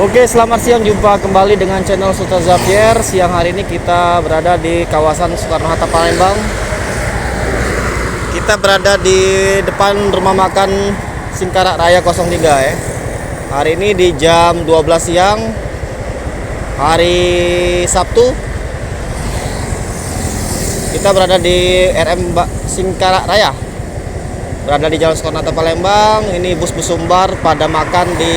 Oke, selamat siang. Jumpa kembali dengan channel Sultan Zapier. Siang hari ini kita berada di kawasan Soekarno-Hatta, Palembang. Kita berada di depan rumah makan Singkarak Raya 03 ya. Hari ini di jam 12 siang, hari Sabtu. Kita berada di RM Singkarak Raya, berada di Jalan Soekarno-Hatta, Palembang. Ini bus sumbar pada makan di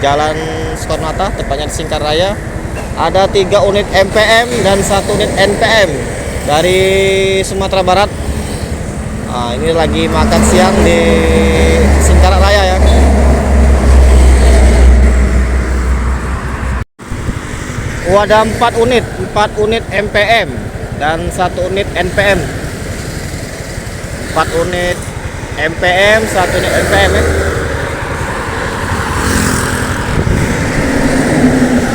Jalan Soekarno-Hatta, tepatnya di Singkarak Raya. Ada 3 unit MPM dan 1 unit NPM dari Sumatera Barat. Nah, ini lagi makan siang di Singkarak Raya ya. Ada 4 unit MPM dan 1 unit NPM. 4 unit MPM, 1 unit NPM ya.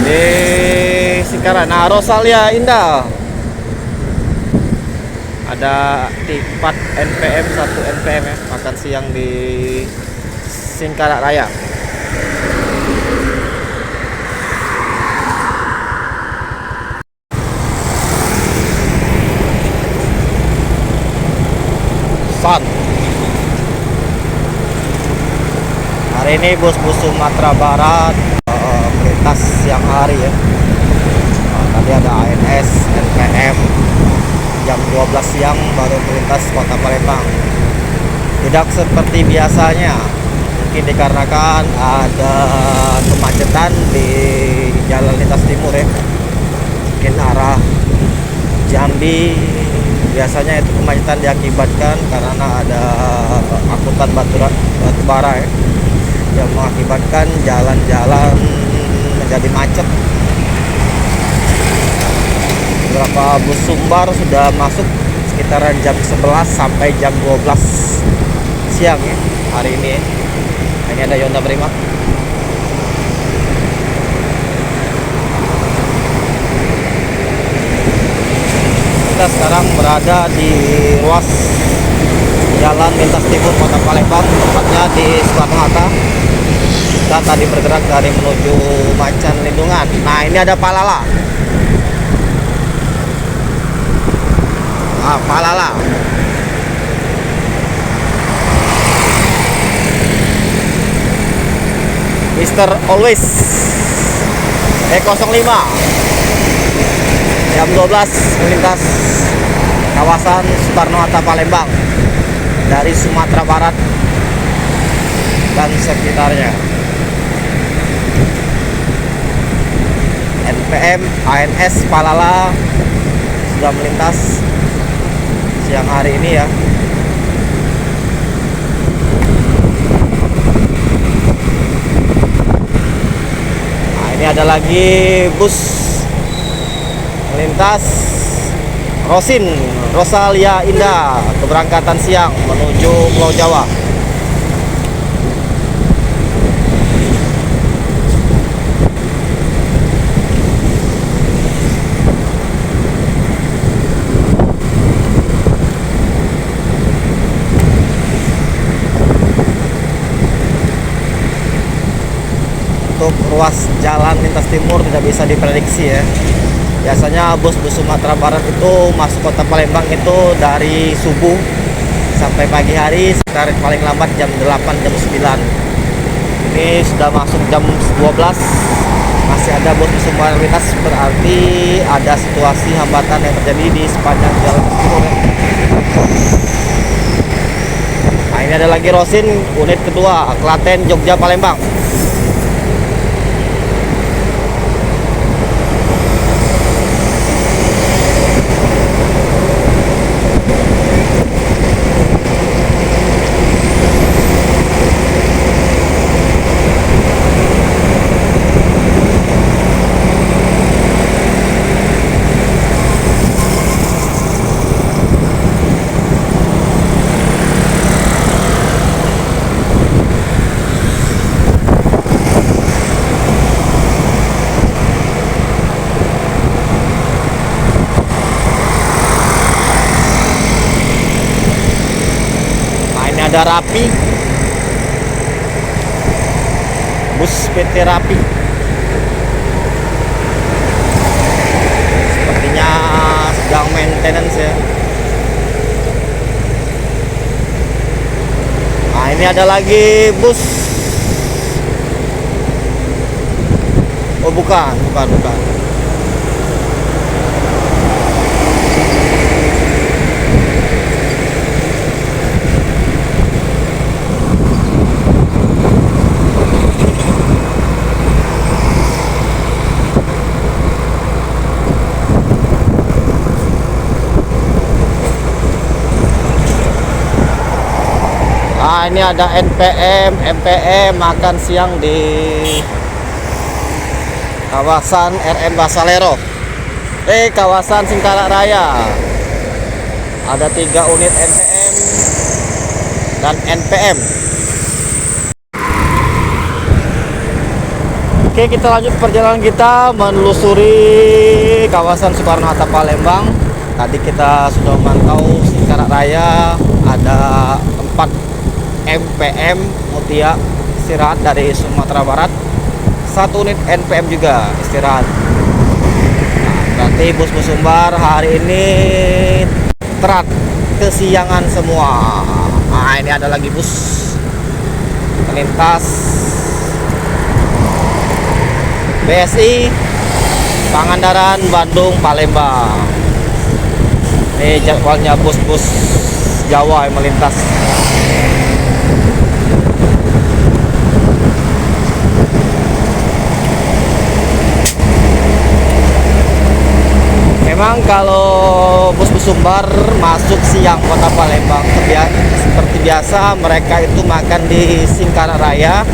Di Singkarak. Nah, Rosalia Indah. Ada 4 NPM, 1 NPM ya, makan siang di Singkarak Raya. Hari ini bus-bus Sumatera Barat melintas siang hari ya. Tadi ada ANS, NPM jam 12 siang baru melintas kota Palembang. Tidak seperti biasanya, mungkin dikarenakan ada kemacetan di jalan lintas timur ya. Mungkin arah Jambi. Biasanya itu kemacetan diakibatkan karena ada angkutan batu bara ya, yang mengakibatkan jalan-jalan menjadi macet. Beberapa bus sumbar sudah masuk sekitaran jam 11 sampai jam 12 siang ya, hari ini ya. Ini ada Yonda Prima. Kita sekarang berada di ruas jalan lintas timur kota Palembang, tepatnya di Soekarno-Hatta. Kita tadi bergerak dari menuju Macan Lindungan. Nah, ini ada Palala. Palala. Mister Always E05 jam 12 melintas kawasan Soekarno-Hatta, Palembang dari Sumatera Barat dan sekitarnya. NPM, ANS, Palala sudah melintas siang hari ini ya. Nah, ini ada lagi bus melintas Rosalia Indah, keberangkatan siang menuju Pulau Jawa. Untuk ruas jalan lintas timur tidak bisa diprediksi ya. Biasanya bus-bus Sumatera Barat itu masuk kota Palembang itu dari subuh sampai pagi hari, sekitar paling lambat jam 8, jam 9. Ini sudah masuk jam 12, masih ada bus Sumatera lintas, berarti ada situasi hambatan yang terjadi di sepanjang jalan timur ya. Nah, ini ada lagi Rosin unit kedua, Klaten, Jogja, Palembang. Ada Rapi, bus PT Rapi maintenance ya. Nah ini ada lagi bus. Oh bukan. Nah, ini ada NPM, MPM makan siang di kawasan RM Basalero. Kawasan Singkarak Raya. Ada 3 unit NPM dan NPM. Oke, kita lanjut perjalanan kita menelusuri kawasan Soekarno-Hatta Palembang. Tadi kita sudah memantau Singkarak Raya, ada 4 MPM Mutia istirahat dari Sumatera Barat, 1 unit NPM juga istirahat. Nah, berarti bus-bus Sumbar hari ini terat kesiangan semua. Nah ini ada lagi bus melintas BSI Pangandaran Bandung Palembang. Ini jadwalnya bus-bus Jawa yang melintas. Memang kalau bus-bus Sumbar masuk siang kota Palembang, seperti biasa mereka itu makan di Singkarak Raya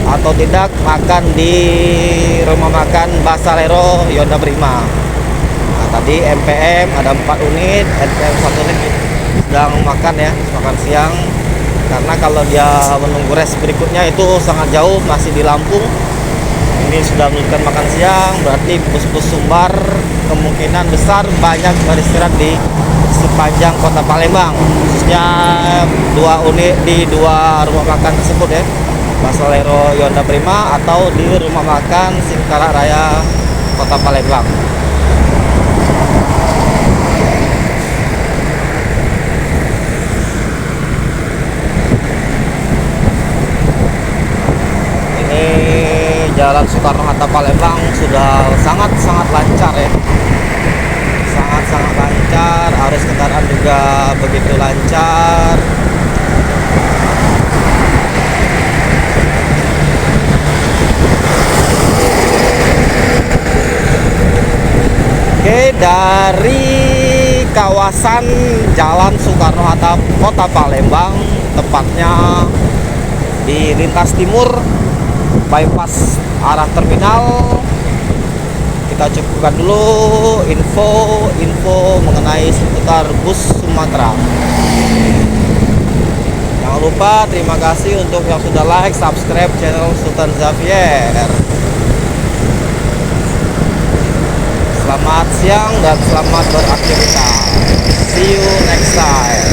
atau tidak makan di rumah makan Basalero Yonda Prima. Nah, tadi MPM ada 4 unit, NPM 1 unit sedang makan ya, makan siang. Karena kalau dia menunggu res berikutnya itu sangat jauh, masih di Lampung. Ini sudah menunjukkan makan siang, berarti bus-bus Sumbar kemungkinan besar banyak beristirahat di sepanjang kota Palembang, khususnya 2 unit di 2 rumah makan tersebut ya, Basalero Yonda Prima atau di rumah makan Singkarak Raya kota Palembang. Jalan Soekarno-Hatta Palembang sudah sangat-sangat lancar ya, sangat-sangat lancar, arus kendaraan juga begitu lancar. Oke, dari kawasan Jalan Soekarno-Hatta Kota Palembang, tepatnya di lintas timur bypass arah terminal, kita cukupkan dulu info mengenai seputar bus Sumatera. Jangan lupa terima kasih untuk yang sudah like, subscribe channel Sultan Xavier. Selamat siang dan selamat beraktivitas. See you next time.